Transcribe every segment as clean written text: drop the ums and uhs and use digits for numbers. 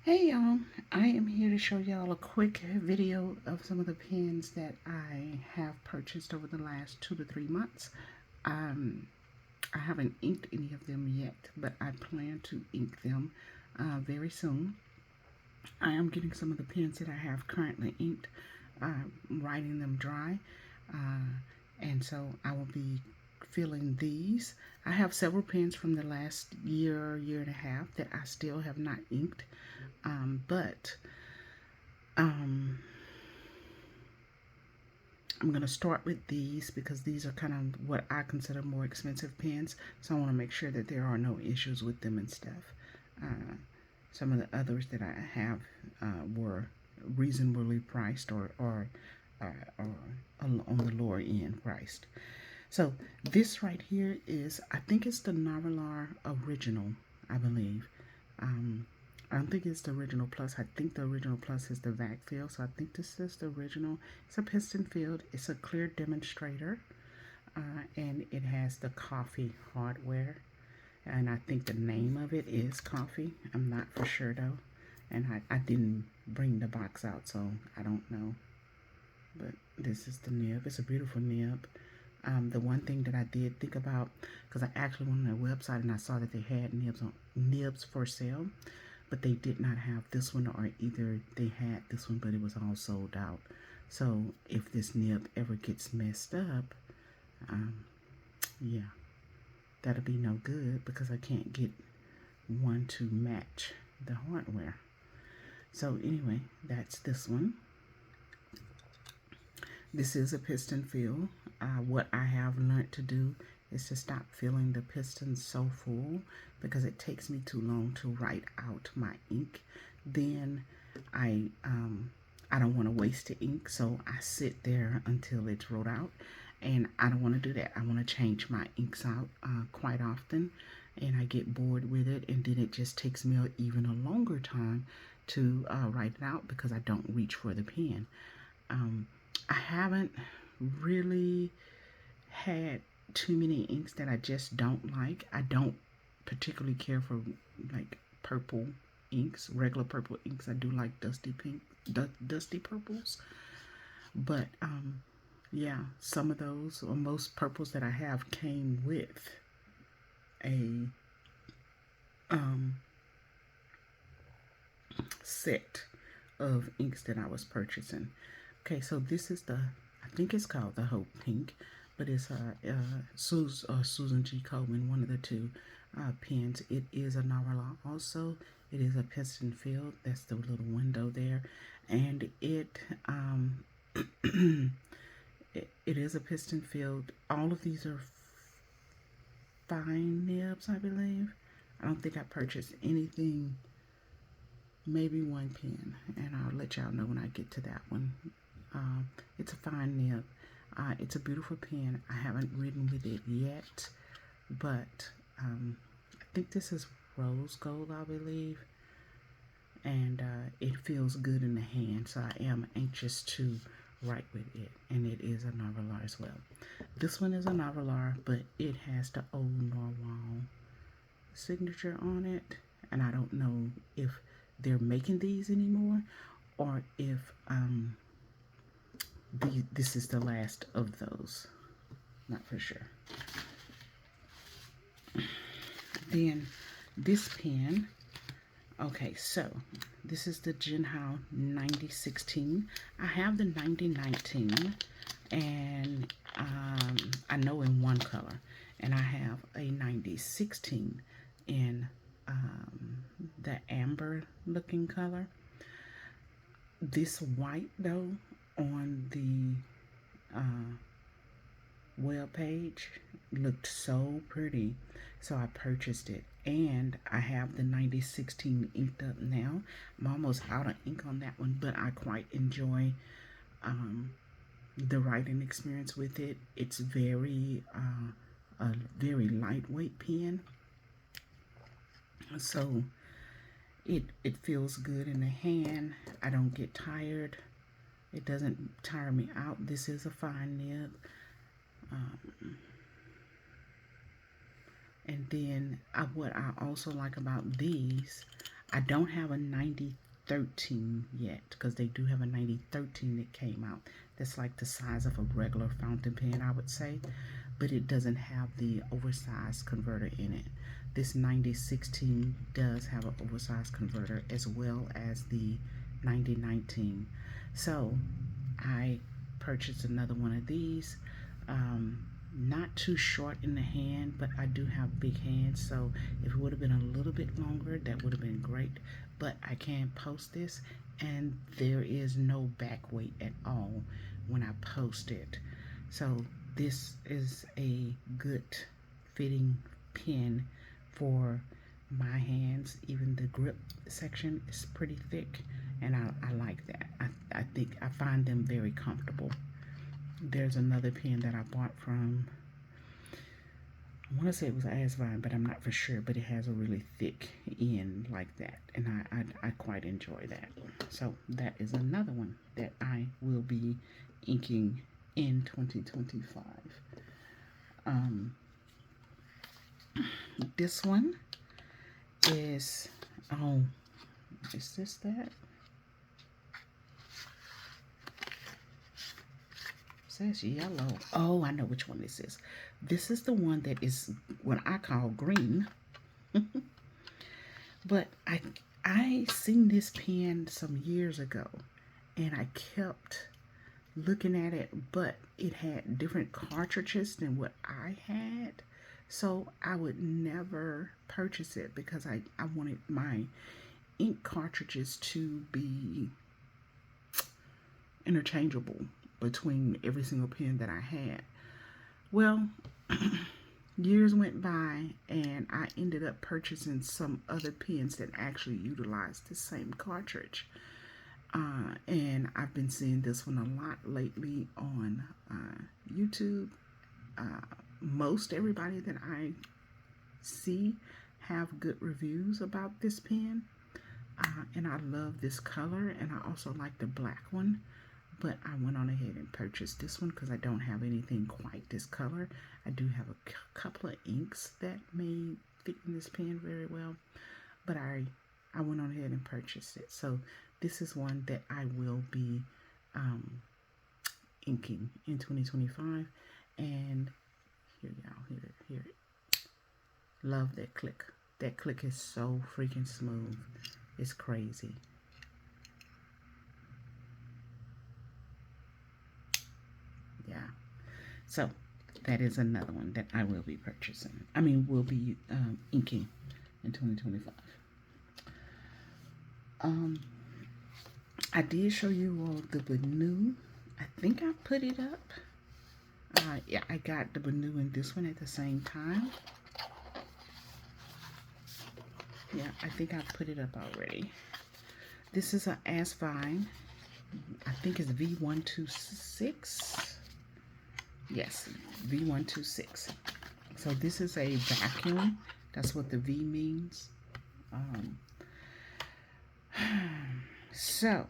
Hey y'all, I am here to show y'all a quick video of some of the pens that I have purchased over the last 2 to 3 months. Um, I haven't inked any of them yet, but I plan to ink them very soon. I am getting some of the pens that I have currently inked, writing them dry, and so I will be filling these. I have several pens from the last year and a half that I still have not inked, but um, I'm going to start with these because these are kind of what I consider more expensive pens. So I want to make sure that there are no issues with them and stuff. Some of the others that I have were reasonably priced or on the lower end priced. So this right here is, I think it's the Narwhal original, I believe. Um, I don't think it's the original plus. I think the original plus is the vac field. So I think this is the original. It's a piston field. It's a clear demonstrator. And it has the coffee hardware. And I think the name of it is coffee. I'm not for sure though. And I didn't bring the box out, so I don't know. But this is the nib. It's a beautiful nib. The one thing that I did think about, because I actually went on their website and I saw that they had nibs for sale, but they did not have this one, or either they had this one but it was all sold out. So if this nib ever gets messed up, yeah, that'll be no good because I can't get one to match the hardware. So anyway, that's this one. This is a piston fill. What I have learned to do is to stop filling the pistons so full because it takes me too long to write out my ink. Then I don't want to waste the ink, so I sit there until it's wrote out. And I don't want to do that. I want to change my inks out quite often, and I get bored with it, and then it just takes me even a longer time to write it out because I don't reach for the pen. I haven't really had too many inks that I just don't like. I don't particularly care for like purple inks, regular purple inks. I do like dusty pink, dusty purples. But yeah, some of those or most purples that I have came with a um, set of inks that I was purchasing. Okay, so this is the, I think it's called the Hope Pink, but it's Susan G. Komen, one of the two pens. It is a Narwhal also. It is a piston field. That's the little window there. And it is a piston field. All of these are fine nibs, I believe. I don't think I purchased anything, maybe one pen, and I'll let y'all know when I get to that one. It's a fine nib. It's a beautiful pen. I haven't written with it yet, but I think this is rose gold, I believe, and it feels good in the hand, so I am anxious to write with it, and it is a Narwhal as well. This one is a Narwhal, but it has the old Narwhal signature on it, and I don't know if they're making these anymore or if this is the last of those. Not for sure. Then this pen, okay, so this is the Jinhao 9016. I have the 9019, and I know in one color, and I have a 9016 in the amber looking color. This white though on the web page looked so pretty, so I purchased it, and I have the 9016 inked up now. I'm almost out of ink on that one, but I quite enjoy the writing experience with it. It's a very lightweight pen, so it feels good in the hand. I don't get tired. It doesn't tire me out. This is a fine nib. And then what I also like about these, I don't have a 9013 yet, because they do have a 9013 that came out. That's like the size of a regular fountain pen, I would say, but it doesn't have the oversized converter in it. This 9016 does have an oversized converter, as well as the 9019. So I purchased another one of these. Not too short in the hand, but I do have big hands, so if it would have been a little bit longer, that would have been great. But I can post this, and there is no back weight at all when I post it. So this is a good fitting pen for my hands. Even the grip section is pretty thick, and I like that. I think I find them very comfortable. There's another pen that I bought from, I want to say it was Asvine, but I'm not for sure, but it has a really thick end like that, and I quite enjoy that. So that is another one that I will be inking in 2025. This one is, oh, is this that? Says yellow. Oh, I know which one this is. This is the one that is what I call green. But I seen this pen some years ago, and I kept looking at it, but it had different cartridges than what I had, so I would never purchase it because I wanted my ink cartridges to be interchangeable between every single pen that I had. Well, years went by, and I ended up purchasing some other pens that actually utilized the same cartridge. And I've been seeing this one a lot lately on YouTube. Most everybody that I see have good reviews about this pen. And I love this color, and I also like the black one. But I went on ahead and purchased this one because I don't have anything quite this color. I do have a couple of inks that may fit in this pen very well, but I went on ahead and purchased it. So this is one that I will be inking in 2025. And here y'all, here. Love that click. That click is so freaking smooth. It's crazy. Yeah. So that is another one that I will be purchasing. I mean, will be inking in 2025. I did show you all the Banu. I think I put it up. Yeah, I got the Banu and this one at the same time. Yeah, I think I put it up already. This is an Asvine. I think it's V126. Yes, V126. So this is a vacuum. That's what the V means. So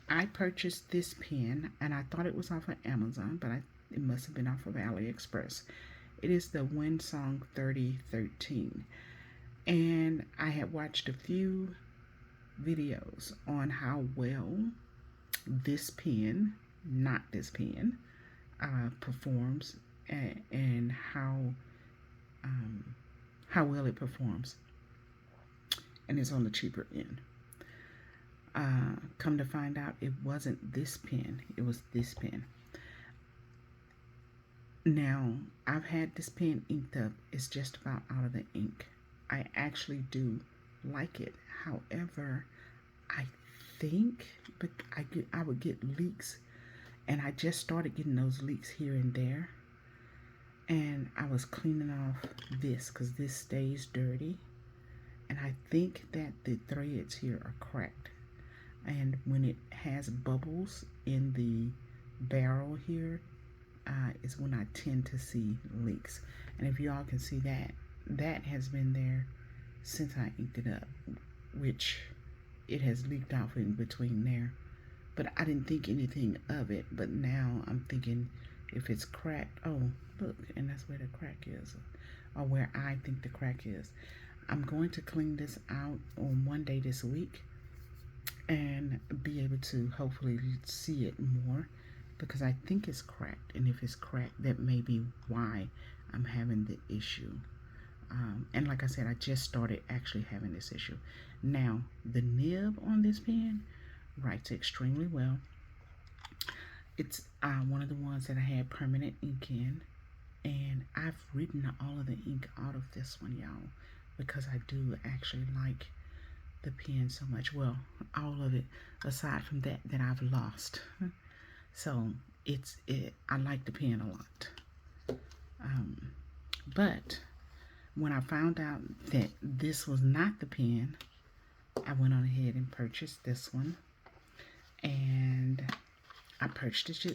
I purchased this pen, and I thought it was off of Amazon, but it must have been off of AliExpress. It is the Winsong 3013, and I had watched a few videos on how well this pen, not this pen, performs, and how well it performs, and it's on the cheaper end. Come to find out, it wasn't this pen, it was this pen. Now, I've had this pen inked up. It's just about out of the ink. I actually do like it. However, I think, but I would get leaks, and I just started getting those leaks here and there. And I was cleaning off this because this stays dirty, and I think that the threads here are cracked. And when it has bubbles in the barrel here, is when I tend to see leaks. And if y'all can see that, that has been there since I inked it up, which it has leaked off in between there. But I didn't think anything of it, but now I'm thinking if it's cracked, oh, look, and that's where the crack is, or where I think the crack is. I'm going to clean this out on one day this week and be able to hopefully see it more, because I think it's cracked, and if it's cracked, that may be why I'm having the issue. And like I said, I just started actually having this issue. Now, the nib on this pen writes extremely well. It's one of the ones that I had permanent ink in, and I've written all of the ink out of this one, y'all, because I do actually like the pen so much. Well, all of it aside from that I've lost. So I like the pen a lot. But when I found out that this was not the pen, I went on ahead and purchased this one, and I purchased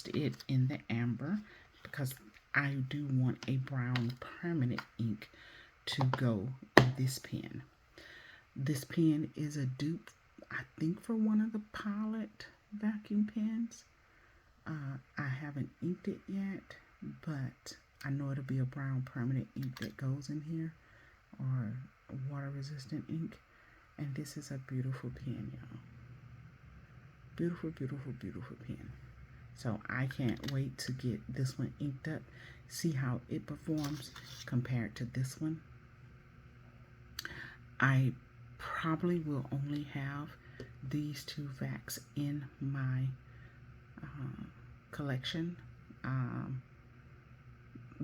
it in the amber because I do want a brown permanent ink to go in this pen. This pen is a dupe, I think, for one of the Pilot vacuum pens. I haven't inked it yet, but I know it'll be a brown permanent ink that goes in here, or a water resistant ink. And this is a beautiful pen, y'all. Beautiful, beautiful, beautiful pen. So I can't wait to get this one inked up, see how it performs compared to this one. I probably will only have these two vacs in my collection,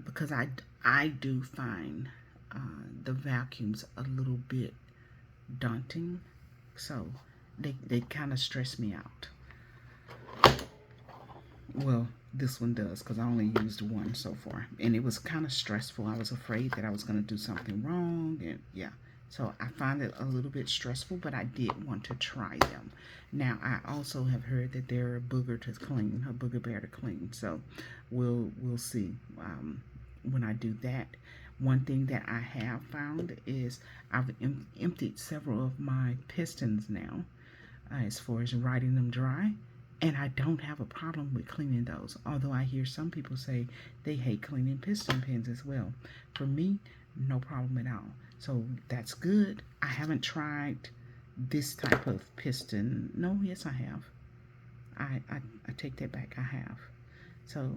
because I do find the vacuums a little bit daunting, so they kind of stress me out. Well, this one does, because I only used one so far, and it was kind of stressful. I was afraid that I was going to do something wrong, and yeah. So I find it a little bit stressful, but I did want to try them. Now, I also have heard that they're a booger to clean, a booger bear to clean. So we'll see when I do that. One thing that I have found is I've emptied several of my pistons now, as far as riding them dry, and I don't have a problem with cleaning those. Although I hear some people say they hate cleaning piston pens as well. For me, no problem at all. So that's good. I haven't tried this type of piston. No, yes, I have. I take that back. I have. So,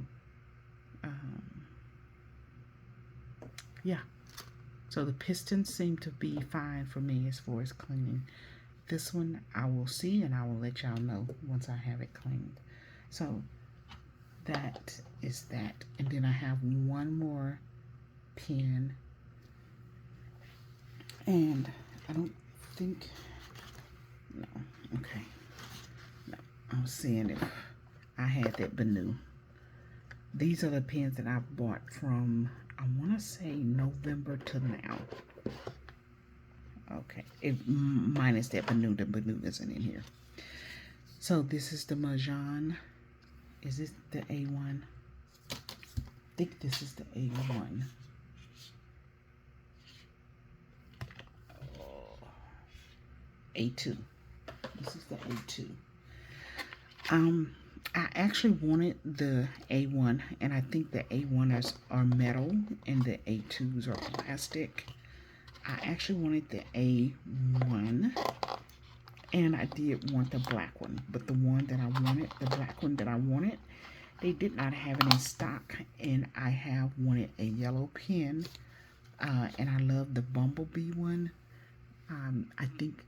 yeah. So the pistons seem to be fine for me as far as cleaning. This one I will see, and I will let y'all know once I have it cleaned. So that is that. And then I have one more pen. And I don't think, no, okay. No, I was seeing if I had that Banu. These are the pens that I've bought from, I want to say November to now. Okay, minus that Banu. The Banu isn't in here. So this is the Mahjong. Is this the A1? I think this is the A1. A2. This is the A2. I actually wanted the A1, and I think the A1s are metal and the A2s are plastic. I actually wanted the A1, and I did want the black one, but the one that I wanted, the black one that I wanted, they did not have it in stock, and I have wanted a yellow pen, and I love the Bumblebee one. I think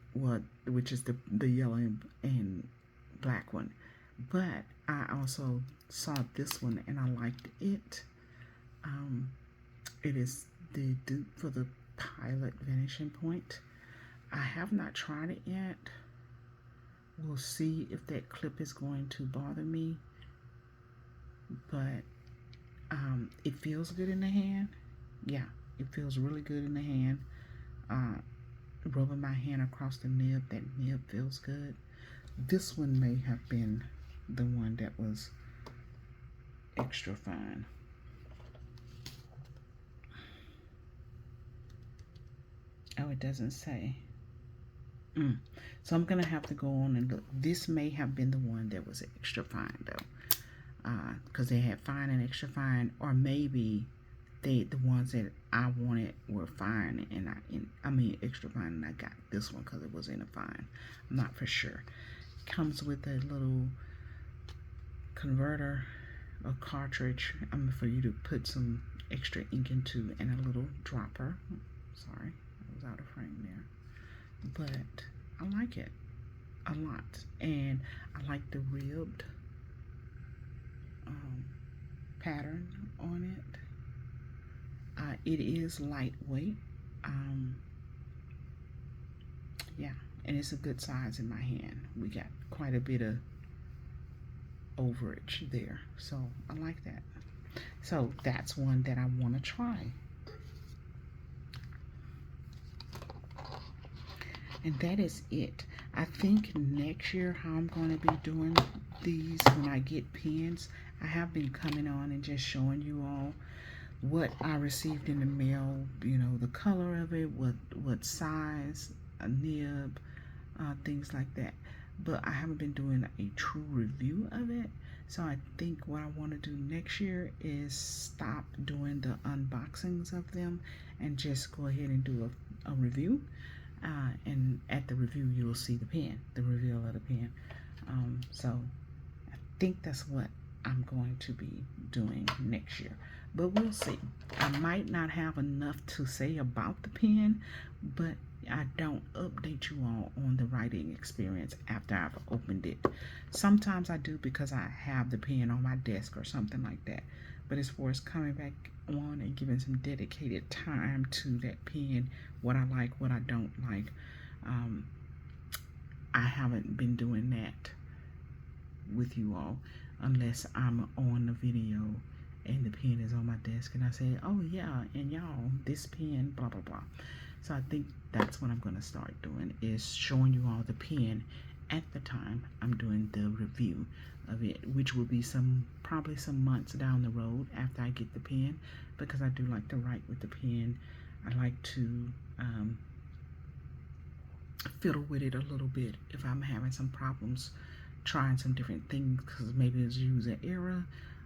which is the yellow and black one, but I also saw this one and I liked it. It is the dupe for the Pilot Vanishing Point. I have not tried it yet. We'll see if that clip is going to bother me, but it feels good in the hand. Yeah, it feels really good in the hand. Rubbing my hand across the nib, that nib feels good. This one may have been the one that was extra fine. Oh, it doesn't say. So I'm gonna have to go on and look. This may have been the one that was extra fine though, because they had fine and extra fine, or maybe the ones that I wanted were fine, and I mean extra fine, and I got this one because it was in a fine. I'm not for sure. Comes with a little converter, a cartridge for you to put some extra ink into, and a little dropper. Sorry, I was out of frame there, but I like it a lot, and I like the ribbed pattern on it. It is lightweight, yeah, and it's a good size in my hand. We got quite a bit of overage there, so I like that. So that's one that I want to try. And that is it. I think next year how I'm going to be doing these when I get pens, I have been coming on and just showing you all what I received in the mail, you know, the color of it, what size, a nib, things like that. But I haven't been doing a true review of it. So I think what I want to do next year is stop doing the unboxings of them and just go ahead and do a review. And at the review, you'll see the pen, the reveal of the pen. So I think that's what I'm going to be doing next year. But we'll see. I might not have enough to say about the pen, but I don't update you all on the writing experience after I've opened it. Sometimes I do because I have the pen on my desk or something like that. But as far as coming back on and giving some dedicated time to that pen, what I like, what I don't like, I haven't been doing that with you all unless I'm on the video and the pen is on my desk and I say, oh yeah, and y'all, this pen, blah blah blah. So I think that's what I'm going to start doing, is showing you all the pen at the time I'm doing the review of it, which will be probably some months down the road after I get the pen, because I do like to write with the pen. I like to fiddle with it a little bit if I'm having some problems trying some different things, because maybe it's user error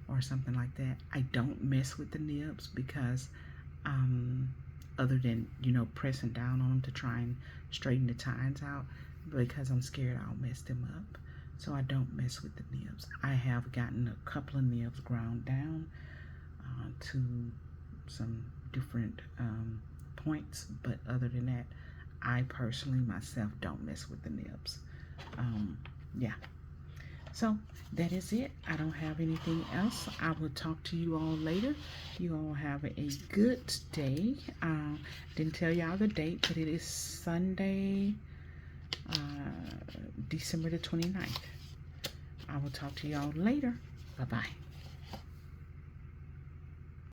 or something like that. I don't mess with the nibs because other than, you know, pressing down on them to try and straighten the tines out, because I'm scared I'll mess them up. So I don't mess with the nibs. I have gotten a couple of nibs ground down to some different points, but other than that, I personally myself don't mess with the nibs. Yeah. So that is it. I don't have anything else. I will talk to you all later. You all have a good day. Didn't tell y'all the date, but it is Sunday, December the 29th. I will talk to y'all later. Bye-bye.